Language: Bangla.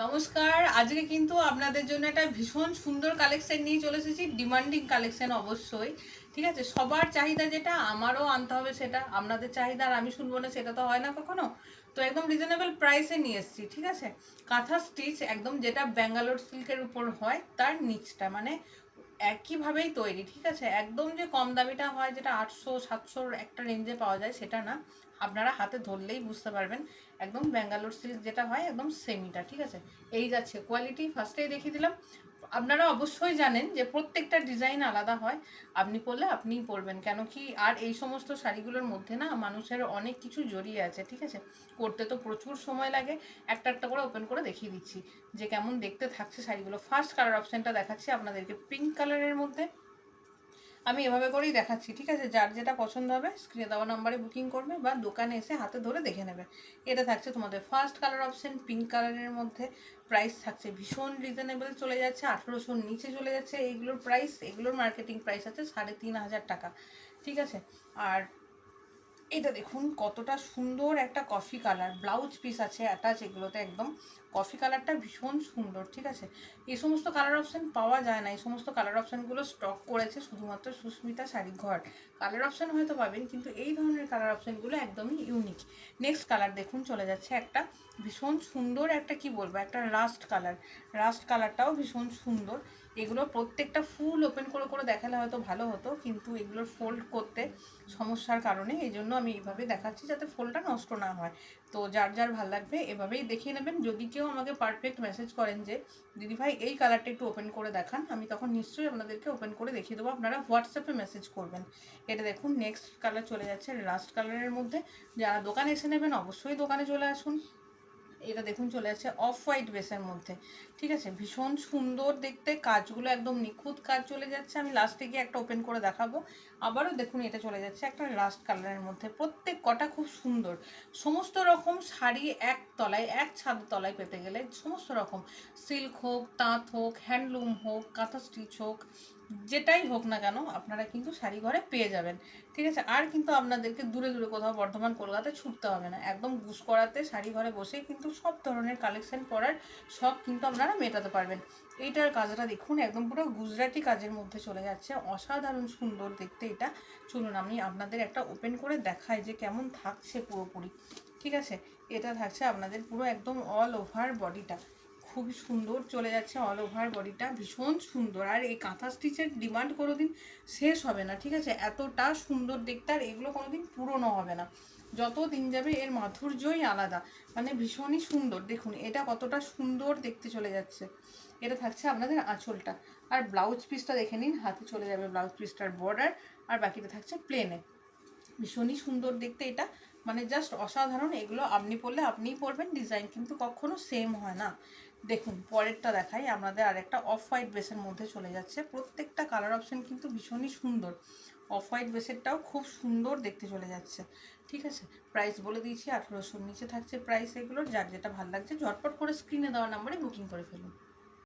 নমস্কার। আজকে কিন্তু আপনাদের জন্য একটা ভীষণ সুন্দর কালেকশন নিয়ে চলে এসেছি, ডিমান্ডিং কালেকশন অবশ্যই। ঠিক আছে, সবার চাহিদা যেটা আমারও আনতে হবে সেটা, আপনাদের চাহিদা আর আমি শুনবো না সেটা তো হয় না কখনো। তো একদম রিজনেবল প্রাইসে নিয়ে এসেছি। ঠিক আছে, কাঁথা স্টিচ একদম যেটা ব্যাঙ্গালোর সিল্কের উপর হয় তার নিচটা মানে একইভাবেই তৈরি। ঠিক আছে, একদম যে কম দামিটা হয় যেটা 800-700 একটা রেঞ্জে পাওয়া যায় সেটা না, আপনারা হাতে ধরলেই বুঝতে পারবেন। একদম ব্যাঙ্গালোর সিল্ক যেটা হয় একদম সেমিটা। ঠিক আছে, এই যাচ্ছে কোয়ালিটি, ফার্স্টেই দেখিয়ে দিলাম। আপনারা অবশ্যই জানেন যে প্রত্যেকটা ডিজাইন আলাদা হয়, আপনি পরলে আপনিই পরবেন কেন কি। আর এই সমস্ত শাড়িগুলোর মধ্যে না মানুষের অনেক কিছু জড়িয়ে আছে। ঠিক আছে, করতে তো প্রচুর সময় লাগে। একটা একটা করে ওপেন করে দেখিয়ে দিচ্ছি যে কেমন দেখতে থাকছে শাড়িগুলো। ফার্স্ট কালার অপশানটা দেখাচ্ছি আপনাদেরকে পিঙ্ক কালারের মধ্যে। আমি এভাবে করেই দেখাচ্ছি। ঠিক আছে, যার যেটা পছন্দ হবে স্ক্রিনে দেওয়া নাম্বারে বুকিং করবে বা দোকানে এসে হাতে ধরে দেখে নেবে। এটা থাকছে তোমাদের ফার্স্ট কালার অপশন পিঙ্ক কালারের মধ্যে। প্রাইস থাকছে ভীষণ রিজনেবল, চলে যাচ্ছে 1800 নিচে চলে যাচ্ছে এইগুলোর প্রাইস। এগুলোর মার্কেটিং প্রাইস আছে 3500 টাকা। ঠিক আছে, আর এটা দেখুন কতটা সুন্দর একটা কফি কালার, ব্লাউজ পিস আছে অ্যাটাচ এগুলোতে, একদম কফি কালারটা ভীষণ সুন্দর। ঠিক আছে, এই সমস্ত কালার অপশান পাওয়া যায় না, এই সমস্ত কালার অপশানগুলো স্টক করেছে শুধুমাত্র সুস্মিতা শাড়ি ঘর। কালার অপশান হয়তো পাবেন কিন্তু এই ধরনের কালার অপশানগুলো একদমই ইউনিক। নেক্সট কালার দেখুন চলে যাচ্ছে একটা ভীষণ সুন্দর একটা, কি বলবো, একটা রাস্ট কালার। রাস্ট কালারটাও ভীষণ সুন্দর। এগুলো প্রত্যেকটা ফুল ওপেন করে করে দেখালে হয়তো ভালো হতো, কিন্তু এগুলোর ফোল্ড করতে সমস্যার কারণে এই জন্য আমি এইভাবে দেখাচ্ছি যাতে ফোল্ডটা নষ্ট না হয়। তো যার যার ভাল লাগবে এভাবেই দেখিয়ে নেবেন। যদি কেউ আমাকে পারফেক্ট মেসেজ করেন যে দিদিভাই এই কালারটা একটু ওপেন করে দেখান, আমি তখন নিশ্চয়ই আপনাদেরকে ওপেন করে দেখিয়ে দেবো। আপনারা হোয়াটসঅ্যাপে মেসেজ করবেন। এটা দেখুন নেক্সট কালার চলে যাচ্ছে রাস্ট কালারের মধ্যে। যারা দোকানে এসে নেবেন অবশ্যই দোকানে চলে আসুন। এটা দেখুন চলে যাচ্ছে অফ হোয়াইট বেসের মধ্যে। ঠিক আছে, ভীষণ সুন্দর দেখতে, কাজগুলো একদম নিখুঁত কাজ চলে যাচ্ছে। আমি লাস্টে গিয়ে একটা ওপেন করে দেখাবো। আবারও দেখুন এটা চলে যাচ্ছে একটা লাস্ট কালারের মধ্যে। প্রত্যেক কটা খুব সুন্দর। সমস্ত রকম শাড়ি এক তলায়, এক ছাদ তলায় পেতে গেলে সমস্ত রকম, সিল্ক হোক, তাঁত হোক, হ্যান্ডলুম হোক, কাঁথা স্টিচ হোক, যেটাই হোক না কেন আপনারা কিন্তু শাড়ি ঘরে পেয়ে যাবেন। ঠিক আছে, আর কিন্তু আপনাদেরকে দূরে দূরে কোথাও বর্ধমান কলকাতায় ছুটতে হবে না। একদম বুস করাতে শাড়ি ঘরে বসেই কিন্তু সব ধরনের কালেকশন পরার শখ কিন্তু আপনারা মেটাতে পারবেন। এইটার কাজটা দেখুন একদম পুরো গুজরাটি কাজের মধ্যে চলে যাচ্ছে, অসাধারণ সুন্দর দেখতে এটা। চলুন আমি আপনাদের একটা ওপেন করে দেখাই যে কেমন থাকছে পুরোপুরি। ঠিক আছে, এটা থাকছে আপনাদের পুরো একদম অল ওভার বডিটা, খুবই সুন্দর চলে যাচ্ছে অল ওভার বডিটা, ভীষণ সুন্দর। আর এই কাঁথা স্টিচের ডিমান্ড কোনোদিন শেষ হবে না। ঠিক আছে, এতটা সুন্দর দেখতে, আর এগুলো কোনোদিন পুরনো হবে না। যত দিন যাবে এর মাধুর্যই আলাদা, মানে ভীষণই সুন্দর। দেখুন এটা কতটা সুন্দর দেখতে চলে যাচ্ছে। এটা থাকছে আপনাদের আঁচলটা, আর ব্লাউজ পিসটা দেখে নিন, হাতে চলে যাবে ব্লাউজ পিসটার বর্ডার, আর বাকিটা থাকছে প্লেনে। ভীষণই সুন্দর দেখতে এটা, মানে জাস্ট অসাধারণ। এগুলো আপনি পরলে আপনিই পরবেন, ডিজাইন কিন্তু কখনো সেম হয় না। দেখুন পরেরটা দেখাই আপনাদের, আরেকটা অফ হোয়াইট বেসের মধ্যে চলে যাচ্ছে। প্রত্যেকটা কালার অপশন কিন্তু ভীষণই সুন্দর। অফ হোয়াইট বেসেরটাও খুব সুন্দর দেখতে চলে যাচ্ছে। ঠিক আছে, প্রাইস বলে দিয়েছি 1800 নিচে থাকছে প্রাইস। এগুলোর যার যেটা ভালো লাগছে ঝটপট করে স্ক্রিনে দেওয়া নাম্বারে বুকিং করে ফেলুন।